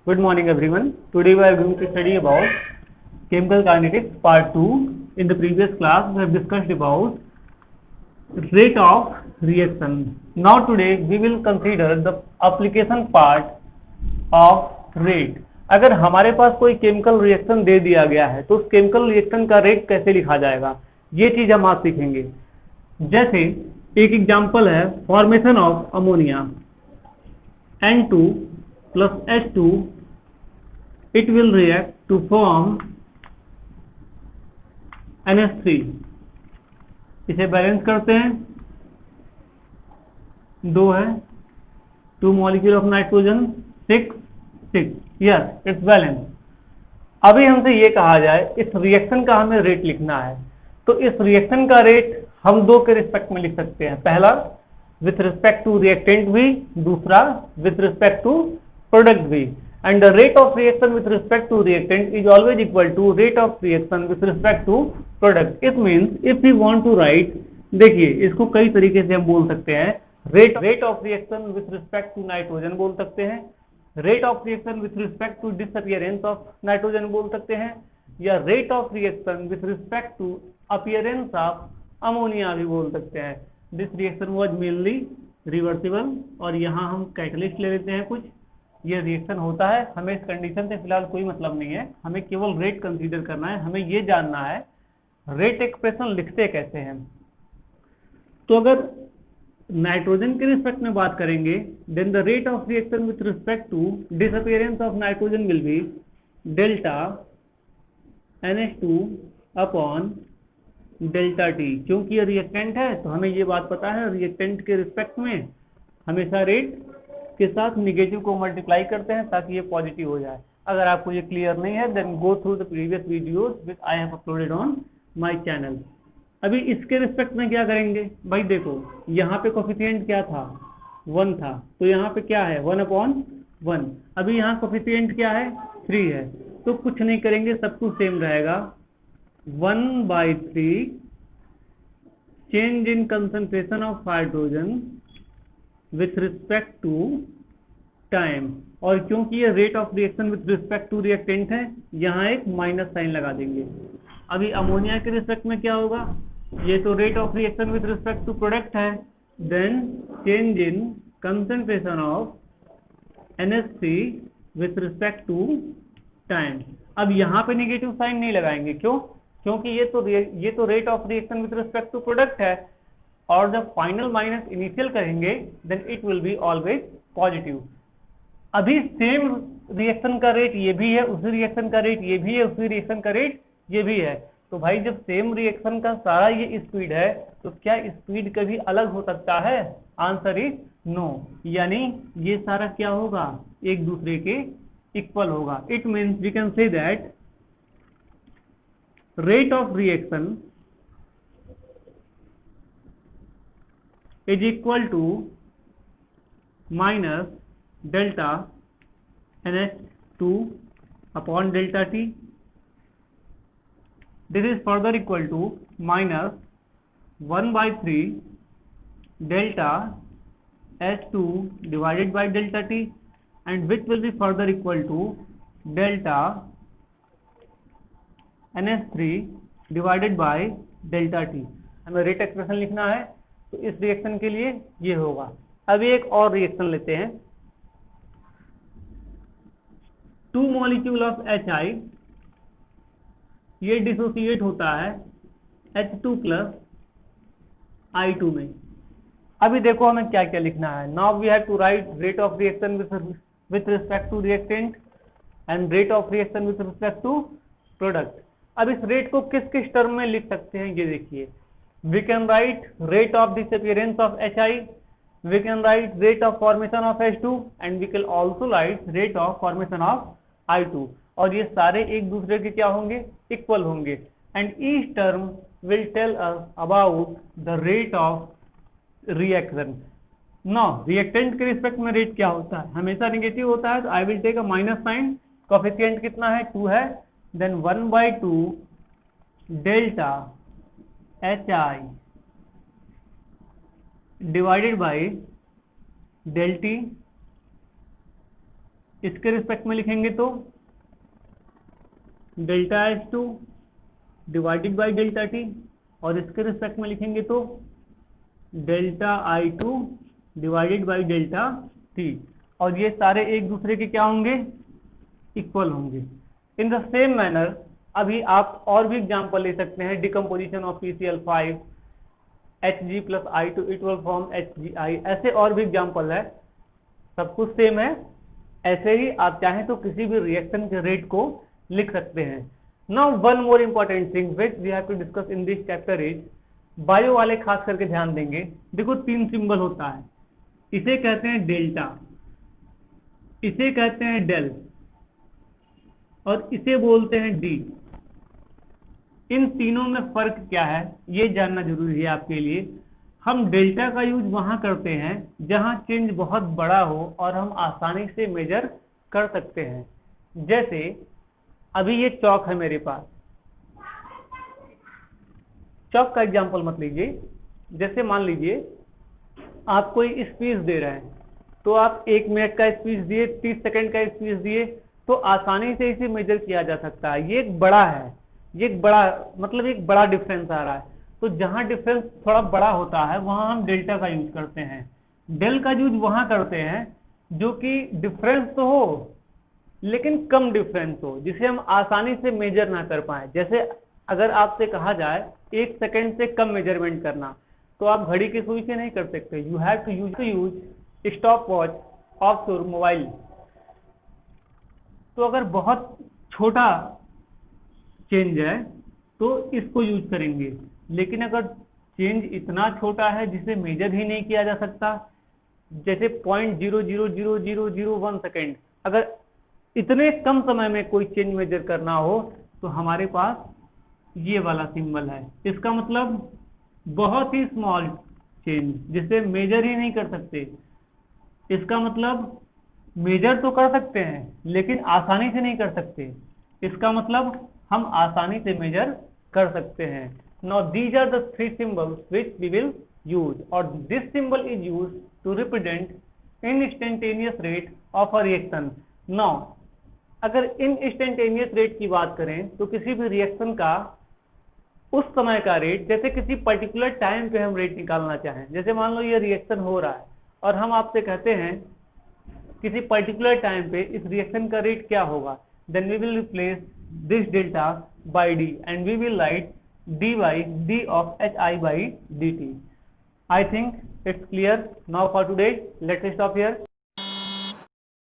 Good morning everyone. Today we are going to study about chemical kinetics part 2. In the previous class we have discussed about rate of reaction. Now today we will consider the application part of rate. अगर हमारे पास कोई chemical reaction दे दिया गया है तो उस chemical reaction का rate कैसे लिखा जाएगा, ये चीज हम आज सीखेंगे। जैसे एक एग्जांपल है formation of ammonia N2 plus H2, it will react to form NH3। इसे बैलेंस करते हैं, दो है, 2 molecule of nitrogen 6 yes it's balance. अभी हमसे ये कहा जाए इस रिएक्शन का हमें रेट लिखना है, तो इस रिएक्शन का रेट हम दो के रिस्पेक्ट में लिख सकते हैं। पहला with respect to reactant V, दूसरा with respect to product V, and the rate of reaction with respect to reactant is always equal to rate of reaction with respect to product. It means if we want to write, देखिए इसको कई तरीके से हम बोल सकते हैं। rate of reaction with respect to nitrogen बोल सकते हैं, rate of reaction with respect to disappearance of nitrogen बोल सकते हैं, या rate of reaction with respect to appearance of ammonia भी बोल सकते हैं। This reaction was mainly reversible, और यहाँ हम कैटलिस्ट ले लेते हैं कुछ। ये रिएक्शन होता है, हमें इस कंडीशन से फिलहाल कोई मतलब नहीं है, हमें केवल रेट कंसीडर करना है। हमें ये जानना है रेट एक्सप्रेशन लिखते कैसे हैं। तो अगर नाइट्रोजन के रिस्पेक्ट में बात करेंगे, then the rate of reaction with respect to disappearance of nitrogen will be delta NH2 upon delta T. क्योंकि ये रिएक्टेंट है तो हमें ये बात पता है, रिएक्टेंट के रिस्पेक्ट में हमेशा रेट के साथ निगेटिव को मल्टीप्लाई करते हैं ताकि ये पॉजिटिव हो जाए। अगर आपको ये क्लियर नहीं है then go through the previous videos which I have uploaded on my channel. अभी इसके रिस्पेक्ट में क्या करेंगे भाई, देखो यहाँ पे कोफिशिएंट क्या था, 1 था, तो यहाँ पे क्या है 1/1। अभी यहाँ कोफिशिएंट क्या है 3 है, तो कुछ नहीं करेंगे, सब कुछ सेम रहेगा। 1/3 change in concentration of hydrogen with respect to time, और क्योंकि ये rate of reaction with respect to reactant है, यहाँ एक माइनस साइन लगा देंगे। अभी अमोनिया के रिस्पेक्ट में क्या होगा, ये तो rate of reaction with respect to product है, then change in concentration of NH3 with respect to time. अब यहाँ पे नेगेटिव साइन नहीं लगाएंगे, क्यों? क्योंकि ये तो rate of reaction with respect to product है, और जब फाइनल माइनस इनिशियल करेंगे then it will be always positive. अभी सेम रिएक्शन का रेट ये भी है, उसी रिएक्शन का रेट ये भी है, उसी रिएक्शन का रेट ये भी है। तो भाई जब सेम रिएक्शन का सारा ये स्पीड है तो क्या स्पीड कभी अलग हो सकता है? Answer is no. यानी ये सारा क्या होगा, एक दूसरे के इक्वल होगा। It means we can say that rate of reaction is equal to minus delta NH2 upon delta T. This is further equal to minus 1/3 delta H2 divided by delta T, and which will be further equal to delta NH3 divided by delta T. हमें rate expression लिखना है तो इस reaction के लिए ये होगा। अभी एक और रिएक्शन लेते हैं, 2 मॉलिक्यूल ऑफ HI, ये डिसोसिएट होता है H2 प्लस I2 में। अभी देखो हमें क्या क्या लिखना है। Now we have to write rate of reaction with respect to reactant and rate of reaction with respect to product. अब इस रेट को किस किस टर्म में लिख सकते हैं ये देखिए। We can write rate of disappearance of HI, we can write rate of formation of H2, and we can also write rate of formation of I2, और ये सारे एक दूसरे के क्या होंगे, इक्वल होंगे। And each term will tell us about the rate of reaction. Now reactant के रिस्पेक्ट में रेट क्या होता है, हमेशा नेगेटिव होता है, तो I will take a minus sign. Coefficient कितना है 2 है, then 1/2 delta HI divided by del T इसके रिस्पेक्ट में लिखेंगे तो delta H2 divided by delta T, और इसके रिस्पेक्ट में लिखेंगे तो delta I2 divided by delta T, और ये सारे एक दूसरे के क्या होंगे, इक्वल होंगे। इन द सेम मैनर अभी आप और भी एग्जांपल ले सकते हैं, decomposition of PCl5 Hg plus I2 it will form HgI, ऐसे और भी एग्जांपल है, सब कुछ सेम है। ऐसे ही आप चाहें तो किसी भी रिएक्शन के रेट को लिख सकते हैं। Now one more important thing which we have to discuss in this chapter is, bio वाले खास करके ध्यान देंगे। देखो 3 सिंबल होता है, इसे कहते हैं डेल्टा, इसे कहते हैं डेल, और इसे बोलते हैं डी। इन तीनों में फर्क क्या है ये जानना जरूरी है आपके लिए। हम डेल्टा का यूज वहां करते हैं जहां चेंज बहुत बड़ा हो और हम आसानी से मेजर कर सकते हैं। जैसे अभी ये चौक है मेरे पास, चौक का एग्जांपल मत लीजिए। जैसे मान लीजिए आप कोई स्पीच दे रहे हैं, तो आप 1 मिनट का स्पीच दिए, 30 सेकंड का स्पीच दिए, तो आसानी से इसे मेजर किया जा सकता है। ये एक बड़ा है, ये एक बड़ा मतलब एक बड़ा डिफरेंस आ रहा है। तो जहां डिफरेंस थोड़ा बड़ा होता है वहां हम डेल्टा का यूज करते हैं। डेल का यूज वहां करते हैं जो कि डिफरेंस तो हो लेकिन कम डिफरेंस हो, जिसे हम आसानी से मेजर ना कर पाए। जैसे अगर आपसे कहा जाए 1 सेकंड से कम मेजरमेंट करना, तो आप घड़ी की सुई से नहीं कर सकते। You have to use stop watch of your mobile. तो अगर बहुत छोटा चेंज है तो इसको यूज करेंगे, लेकिन अगर चेंज इतना छोटा है जिसे मेजर ही नहीं किया जा सकता, जैसे 0.00001 सेकेंड, अगर इतने कम समय में कोई चेंज मेजर करना हो तो हमारे पास ये वाला सिंबल है। इसका मतलब बहुत ही स्मॉल चेंज जिसे मेजर ही नहीं कर सकते। इसका मतलब मेजर तो कर सकते हैं लेकिन आसानी से नहीं कर सकते। इसका मतलब हम आसानी से मेजर कर सकते हैं। Now these are the 3 symbols which we will use, और this symbol is used to represent instantaneous rate of a reaction. Now अगर instantaneous rate की बात करें तो किसी भी रिएक्शन का उस समय का रेट, जैसे किसी पर्टिकुलर टाइम पे हम रेट निकालना चाहें, जैसे मान लो ये रिएक्शन हो रहा है और हम आपसे कहते हैं किसी पर्टिकुलर टाइम पे इस रिएक्शन का रेट क्या होगा, then we will replace this delta by d and we will write d by d of hi by dt. I think it's clear now for today. Let's stop here.